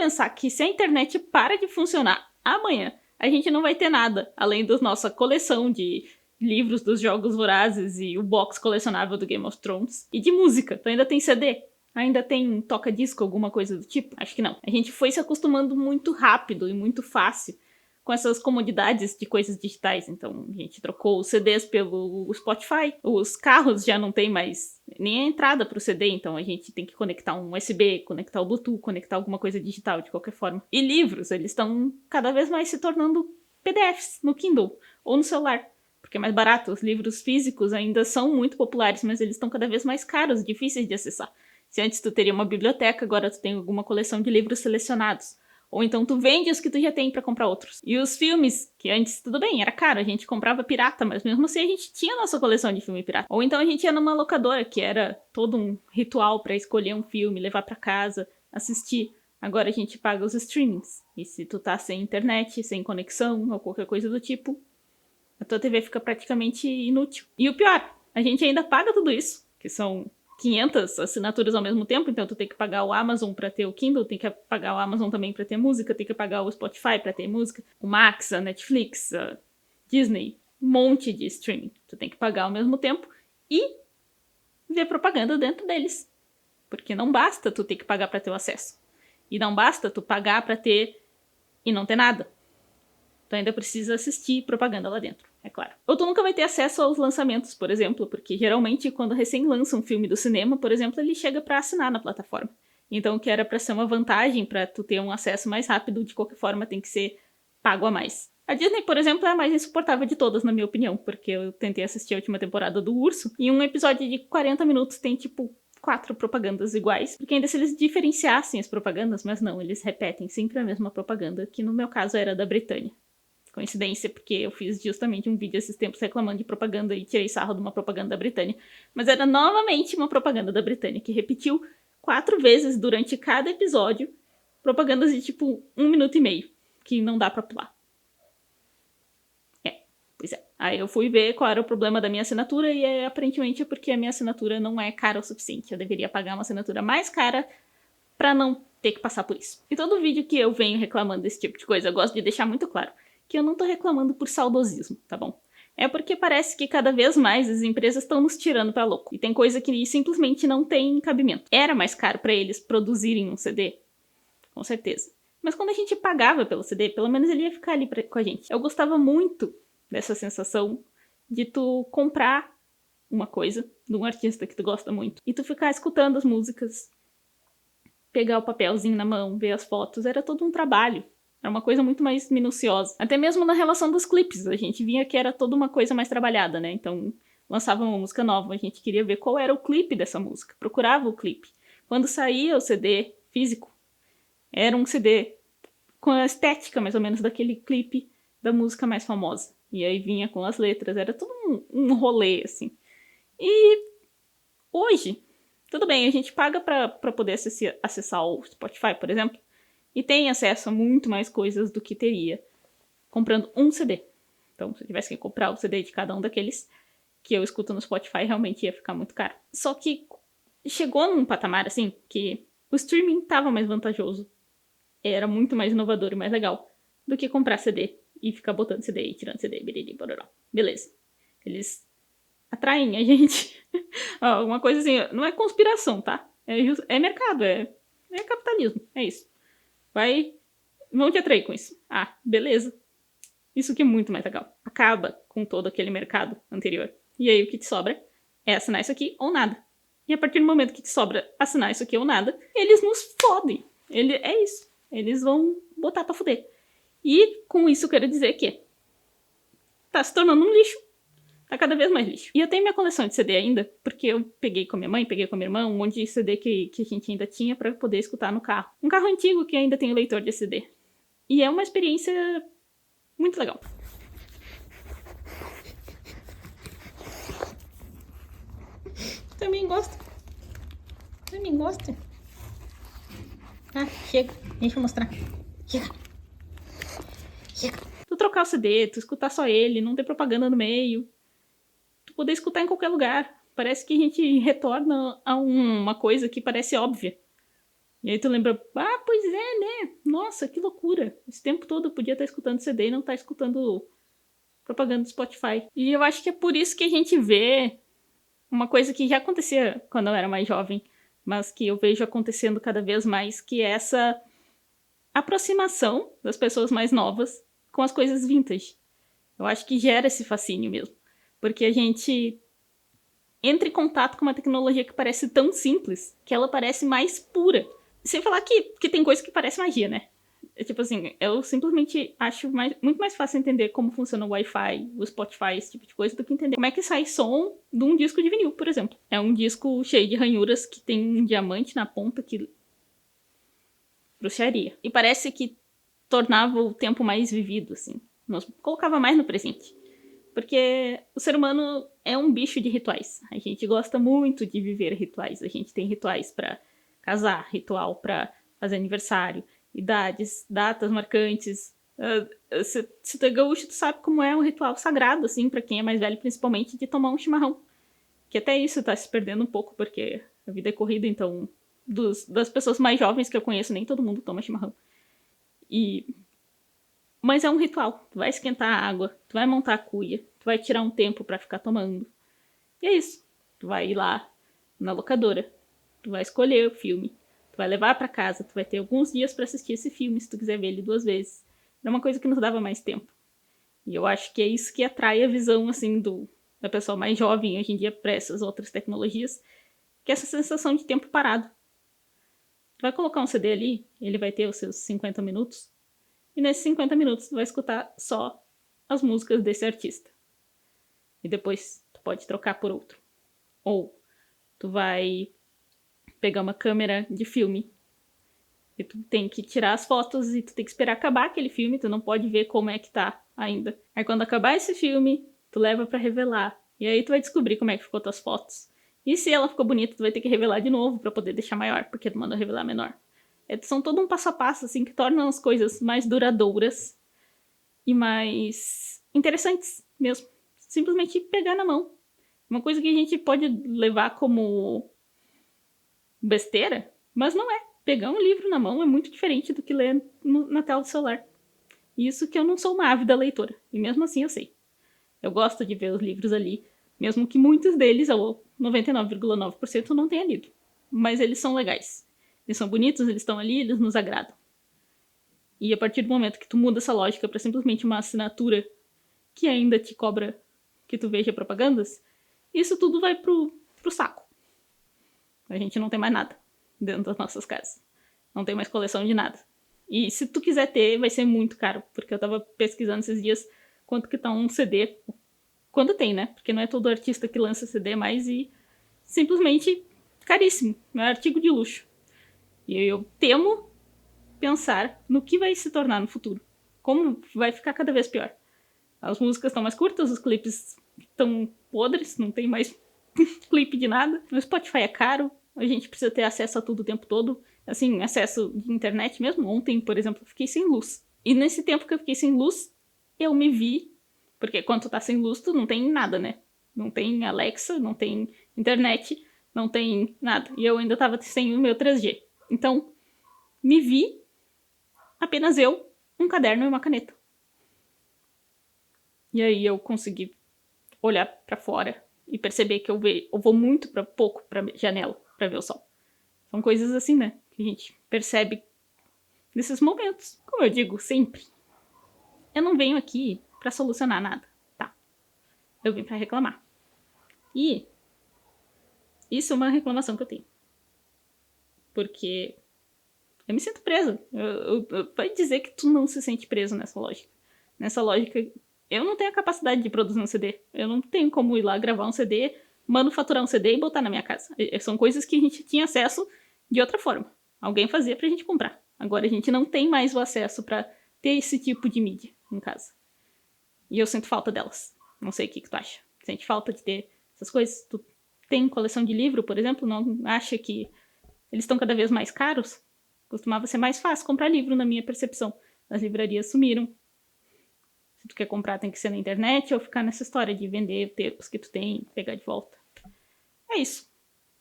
pensar que se a internet para de funcionar amanhã, a gente não vai ter nada, além da nossa coleção de livros dos Jogos Vorazes e o box colecionável do Game of Thrones. E de música. Tu ainda tem CD? Ainda tem toca-disco, alguma coisa do tipo? Acho que não. A gente foi se acostumando muito rápido e muito fácil com essas comodidades de coisas digitais. Então, a gente trocou os CDs pelo Spotify. Os carros já não tem mais nem a entrada para o CD, então a gente tem que conectar um USB, conectar o Bluetooth, conectar alguma coisa digital de qualquer forma. E livros, eles estão cada vez mais se tornando PDFs no Kindle ou no celular, porque é mais barato. Os livros físicos ainda são muito populares, mas eles estão cada vez mais caros, difíceis de acessar. Se antes tu teria uma biblioteca, agora tu tem alguma coleção de livros selecionados. Ou então tu vende os que tu já tem pra comprar outros. E os filmes, que antes tudo bem, era caro, a gente comprava pirata, mas mesmo assim a gente tinha a nossa coleção de filme pirata. Ou então a gente ia numa locadora, que era todo um ritual pra escolher um filme, levar pra casa, assistir. Agora a gente paga os streamings. E se tu tá sem internet, sem conexão ou qualquer coisa do tipo, a tua TV fica praticamente inútil. E o pior, a gente ainda paga tudo isso, que são 500 assinaturas ao mesmo tempo, então tu tem que pagar o Amazon pra ter o Kindle, tem que pagar o Amazon também pra ter música, tem que pagar o Spotify pra ter música, o Max, a Netflix, a Disney, um monte de streaming. Tu tem que pagar ao mesmo tempo e ver propaganda dentro deles. Porque não basta tu ter que pagar pra ter o acesso. E não basta tu pagar pra ter e não ter nada. Tu ainda precisa assistir propaganda lá dentro, é claro. Ou tu nunca vai ter acesso aos lançamentos, por exemplo, porque geralmente quando recém lança um filme do cinema, por exemplo, ele chega pra assinar na plataforma. Então o que era pra ser uma vantagem pra tu ter um acesso mais rápido, de qualquer forma tem que ser pago a mais. A Disney, por exemplo, é a mais insuportável de todas, na minha opinião, porque eu tentei assistir a última temporada do Urso, e um episódio de 40 minutos tem, tipo, 4 propagandas iguais, porque ainda se eles diferenciassem as propagandas, mas não, eles repetem sempre a mesma propaganda, que no meu caso era da Britânia. Coincidência, porque eu fiz justamente um vídeo esses tempos reclamando de propaganda e tirei sarro de uma propaganda da Britânia. Mas era novamente uma propaganda da Britânia, que repetiu 4 vezes durante cada episódio, propagandas de tipo 1 minuto e meio, que não dá pra pular. Pois é. Aí eu fui ver qual era o problema da minha assinatura e aparentemente é porque a minha assinatura não é cara o suficiente. Eu deveria pagar uma assinatura mais cara pra não ter que passar por isso. E todo vídeo que eu venho reclamando desse tipo de coisa, eu gosto de deixar muito claro que eu não tô reclamando por saudosismo, tá bom? É porque parece que cada vez mais as empresas estão nos tirando pra louco. E tem coisa que simplesmente não tem cabimento. Era mais caro pra eles produzirem um CD? Com certeza. Mas quando a gente pagava pelo CD, pelo menos ele ia ficar ali com a gente. Eu gostava muito dessa sensação de tu comprar uma coisa de um artista que tu gosta muito e tu ficar escutando as músicas, pegar o papelzinho na mão, ver as fotos, era todo um trabalho. Era uma coisa muito mais minuciosa. Até mesmo na relação dos clipes, a gente via que era toda uma coisa mais trabalhada, né? Então, lançava uma música nova, a gente queria ver qual era o clipe dessa música, procurava o clipe. Quando saía o CD físico, era um CD com a estética, mais ou menos, daquele clipe da música mais famosa. E aí vinha com as letras, era tudo um rolê, assim. E hoje, tudo bem, a gente paga pra poder acessar o Spotify, por exemplo, e tem acesso a muito mais coisas do que teria comprando um CD. Então, se eu tivesse que comprar o CD de cada um daqueles que eu escuto no Spotify, realmente ia ficar muito caro. Só que chegou num patamar, assim, que o streaming tava mais vantajoso. Era muito mais inovador e mais legal do que comprar CD e ficar botando CD e tirando CD, bororó. Beleza. Eles atraem a gente. Uma coisa assim, não é conspiração, tá? É mercado, é capitalismo, é isso. Vão te atrair com isso. Ah, beleza. Isso que é muito mais legal. Acaba com todo aquele mercado anterior. E aí o que te sobra é assinar isso aqui ou nada. E a partir do momento que te sobra assinar isso aqui ou nada, eles nos fodem. É isso. Eles vão botar pra fuder. E com isso eu quero dizer que tá se tornando um lixo. Tá cada vez mais lixo. E eu tenho minha coleção de CD ainda, porque eu peguei com a minha mãe, peguei com a minha irmã, um monte de CD que a gente ainda tinha pra poder escutar no carro. Um carro antigo que ainda tem o leitor de CD. E é uma experiência muito legal. Também gosto. Ah, chega. Deixa eu mostrar. Chega. Tu trocar o CD, tu escutar só ele, não ter propaganda no meio. Tu poder escutar em qualquer lugar. Parece que a gente retorna a uma coisa que parece óbvia. E aí tu lembra, pois é, né? nossa, que loucura. Esse tempo todo eu podia estar escutando CD e não estar escutando propaganda do Spotify. E eu acho que é por isso que a gente vê uma coisa que já acontecia quando eu era mais jovem, mas que eu vejo acontecendo cada vez mais, que é essa aproximação das pessoas mais novas com as coisas vintage. Eu acho que gera esse fascínio mesmo. Porque a gente entra em contato com uma tecnologia que parece tão simples, que ela parece mais pura. Sem falar que tem coisa que parece magia, né? É tipo assim, eu simplesmente acho muito mais fácil entender como funciona o Wi-Fi, o Spotify, esse tipo de coisa, do que entender como é que sai som de um disco de vinil, por exemplo. É um disco cheio de ranhuras que tem um diamante na ponta que bruxaria. E parece que tornava o tempo mais vivido, assim. Nos colocava mais no presente. Porque o ser humano é um bicho de rituais. A gente gosta muito de viver rituais. A gente tem rituais pra casar, ritual pra fazer aniversário, idades, datas marcantes. Se tu é gaúcho, tu sabe como é um ritual sagrado, assim, pra quem é mais velho, principalmente, de tomar um chimarrão. Que até isso tá se perdendo um pouco, porque a vida é corrida, então das pessoas mais jovens que eu conheço, nem todo mundo toma chimarrão. Mas é um ritual. Tu vai esquentar a água, tu vai montar a cuia, tu vai tirar um tempo pra ficar tomando. E é isso. Tu vai ir lá na locadora, tu vai escolher o filme, tu vai levar pra casa, tu vai ter alguns dias pra assistir esse filme, se tu quiser ver ele 2 vezes. Era uma coisa que nos dava mais tempo. E eu acho que é isso que atrai a visão, assim, da pessoa mais jovem hoje em dia pra essas outras tecnologias, que é essa sensação de tempo parado. Tu vai colocar um CD ali, ele vai ter os seus 50 minutos, e nesses 50 minutos tu vai escutar só as músicas desse artista. E depois tu pode trocar por outro. Ou tu vai pegar uma câmera de filme e tu tem que tirar as fotos e tu tem que esperar acabar aquele filme, tu não pode ver como é que tá ainda. Aí quando acabar esse filme, tu leva pra revelar. E aí tu vai descobrir como é que ficou tuas fotos. E se ela ficou bonita, tu vai ter que revelar de novo pra poder deixar maior, porque tu mandou revelar menor. São todo um passo a passo, assim, que tornam as coisas mais duradouras e mais interessantes mesmo. Simplesmente pegar na mão. Uma coisa que a gente pode levar como besteira, mas não é. Pegar um livro na mão é muito diferente do que ler na tela do celular. Isso que eu não sou uma ávida leitora. E mesmo assim eu sei. Eu gosto de ver os livros ali, mesmo que muitos deles, ou 99,9%, não tenha lido. Mas eles são legais. Eles são bonitos, eles estão ali, eles nos agradam. E a partir do momento que tu muda essa lógica para simplesmente uma assinatura que ainda te cobra que tu veja propagandas, isso tudo vai pro saco. A gente não tem mais nada dentro das nossas casas. Não tem mais coleção de nada. E se tu quiser ter, vai ser muito caro, porque eu tava pesquisando esses dias quanto que tá um CD. Quando tem, né? Porque não é todo artista que lança CD mais e simplesmente caríssimo. É um artigo de luxo. E eu temo pensar no que vai se tornar no futuro. Como vai ficar cada vez pior. As músicas estão mais curtas, os clipes estão podres, não tem mais clipe de nada. O Spotify é caro, a gente precisa ter acesso a tudo o tempo todo. Assim, acesso de internet mesmo. Ontem, por exemplo, eu fiquei sem luz. E nesse tempo que eu fiquei sem luz, eu me vi... Porque quando tu tá sem luz, tu não tem nada, né? Não tem Alexa, não tem internet, não tem nada. E eu ainda tava sem o meu 3G. Então, me vi apenas eu, um caderno e uma caneta. E aí eu consegui olhar pra fora e perceber que eu vou muito pouco pra janela pra ver o sol. São coisas assim, né? Que a gente percebe nesses momentos. Como eu digo sempre, eu não venho aqui pra solucionar nada, tá? Eu vim pra reclamar. E isso é uma reclamação que eu tenho. Porque eu me sinto presa. Vai dizer que tu não se sente preso nessa lógica. Nessa lógica, eu não tenho a capacidade de produzir um CD. Eu não tenho como ir lá gravar um CD, manufaturar um CD e botar na minha casa. São coisas que a gente tinha acesso de outra forma. Alguém fazia pra gente comprar. Agora a gente não tem mais o acesso pra ter esse tipo de mídia em casa. E eu sinto falta delas. Não sei o que tu acha. Sente falta de ter essas coisas? Tu tem coleção de livro, por exemplo? Não acha que eles estão cada vez mais caros? Costumava ser mais fácil comprar livro, na minha percepção. As livrarias sumiram. Se tu quer comprar, tem que ser na internet ou ficar nessa história de vender os que tu tem, pegar de volta. É isso.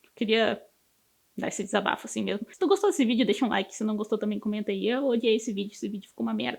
Eu queria dar esse desabafo assim mesmo. Se tu gostou desse vídeo, deixa um like. Se não gostou, também comenta aí. Eu odiei esse vídeo ficou uma merda.